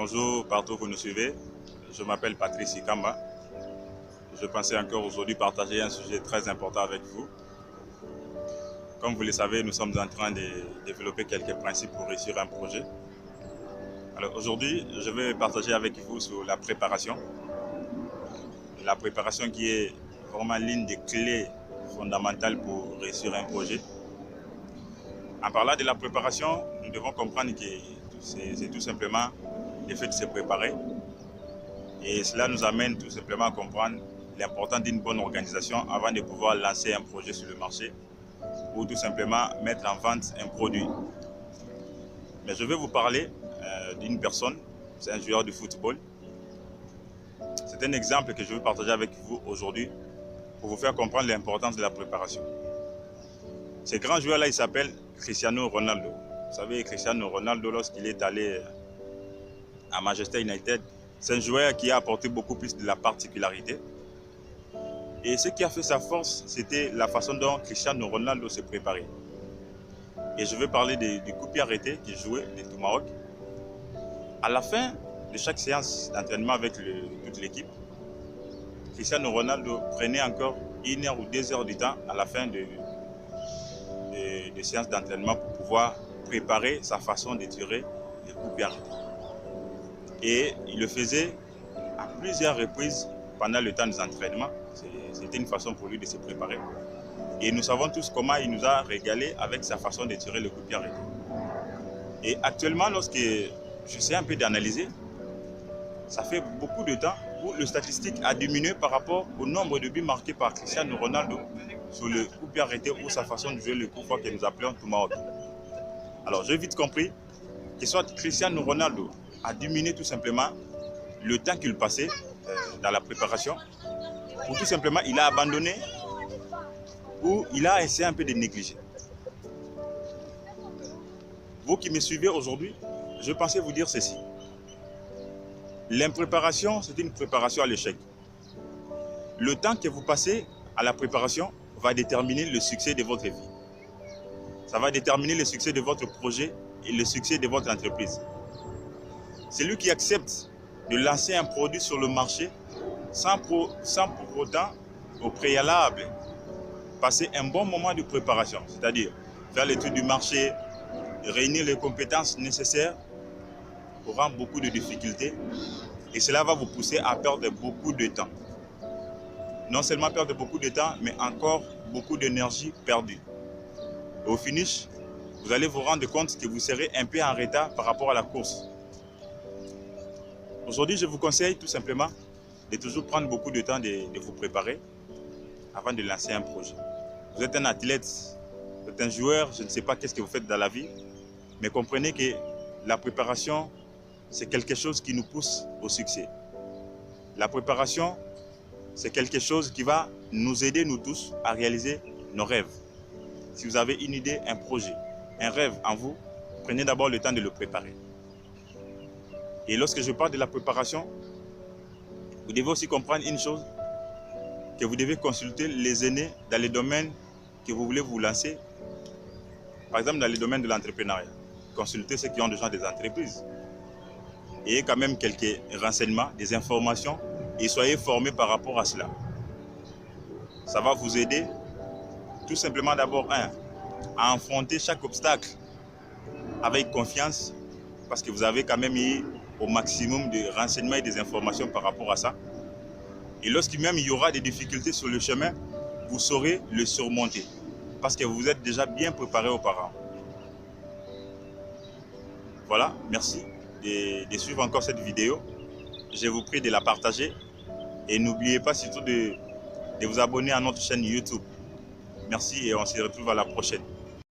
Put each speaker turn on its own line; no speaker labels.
Bonjour partout où vous nous suivez, je m'appelle Patrice Ikamba. Je pensais encore aujourd'hui partager un sujet très important avec vous. Comme vous le savez, nous sommes en train de développer quelques principes pour réussir un projet. Alors aujourd'hui, je vais partager avec vous sur la préparation. La préparation qui est vraiment l'une des clés fondamentales pour réussir un projet. En parlant de la préparation, nous devons comprendre que c'est tout simplement le fait de se préparer. Et cela nous amène tout simplement à comprendre l'importance d'une bonne organisation avant de pouvoir lancer un projet sur le marché ou tout simplement mettre en vente un produit. Mais je vais vous parler d'une personne, c'est un joueur de football. C'est un exemple que je veux partager avec vous aujourd'hui pour vous faire comprendre l'importance de la préparation. Ce grand joueur-là, il s'appelle Cristiano Ronaldo. Vous savez, Cristiano Ronaldo, lorsqu'il est allé à Manchester United, c'est un joueur qui a apporté beaucoup plus de la particularité. Et ce qui a fait sa force, c'était la façon dont Cristiano Ronaldo s'est préparé. Et je vais parler du coup de pied arrêté qu'il jouait, des tomahawks. À la fin de chaque séance d'entraînement avec toute l'équipe, Cristiano Ronaldo prenait encore 1 heure ou 2 heures du temps à la fin de séances d'entraînement pour pouvoir préparer sa façon de tirer les coups de pied arrêtés. Et il le faisait à plusieurs reprises pendant le temps des entraînements. C'était une façon pour lui de se préparer. Et nous savons tous comment il nous a régalé avec sa façon de tirer le coup de pied arrêté. Et actuellement, lorsque j'essaie un peu d'analyser, ça fait beaucoup de temps où le statistique a diminué par rapport au nombre de buts marqués par Cristiano Ronaldo sur le coup de pied arrêté ou sa façon de jouer le coup franc que nous appelons tomahawk. Alors j'ai vite compris que soit Cristiano Ronaldo a diminué tout simplement le temps qu'il passait dans la préparation, ou tout simplement il a abandonné ou il a essayé un peu de négliger. Vous qui me suivez aujourd'hui, je pensais vous dire ceci. L'impréparation, c'est une préparation à l'échec. Le temps que vous passez à la préparation va déterminer le succès de votre vie. Ça va déterminer le succès de votre projet et le succès de votre entreprise. Celui qui accepte de lancer un produit sur le marché sans pour autant, au préalable, passer un bon moment de préparation, c'est-à-dire faire l'étude du marché, réunir les compétences nécessaires, aura beaucoup de difficultés et cela va vous pousser à perdre beaucoup de temps. Non seulement perdre beaucoup de temps, mais encore beaucoup d'énergie perdue. Et au finish, vous allez vous rendre compte que vous serez un peu en retard par rapport à la course. Aujourd'hui, je vous conseille tout simplement de toujours prendre beaucoup de temps de vous préparer avant de lancer un projet. Vous êtes un athlète, vous êtes un joueur, je ne sais pas qu'est-ce que vous faites dans la vie, mais comprenez que la préparation, c'est quelque chose qui nous pousse au succès. La préparation, c'est quelque chose qui va nous aider, nous tous, à réaliser nos rêves. Si vous avez une idée, un projet, un rêve en vous, prenez d'abord le temps de le préparer. Et lorsque je parle de la préparation, vous devez aussi comprendre une chose, que vous devez consulter les aînés dans les domaines que vous voulez vous lancer. Par exemple, dans le domaine de l'entrepreneuriat, consultez ceux qui ont déjà des entreprises. Ayez quand même quelques renseignements, des informations et soyez formés par rapport à cela. Ça va vous aider tout simplement d'abord à affronter chaque obstacle avec confiance parce que vous avez quand même eu au maximum de renseignements et des informations par rapport à ça. Et lorsqu'il même il y aura des difficultés sur le chemin, vous saurez le surmonter parce que vous êtes déjà bien préparé auparavant. Voilà, merci de suivre encore cette vidéo. Je vous prie de la partager et n'oubliez pas surtout de vous abonner à notre chaîne YouTube. Merci et on se retrouve à la prochaine.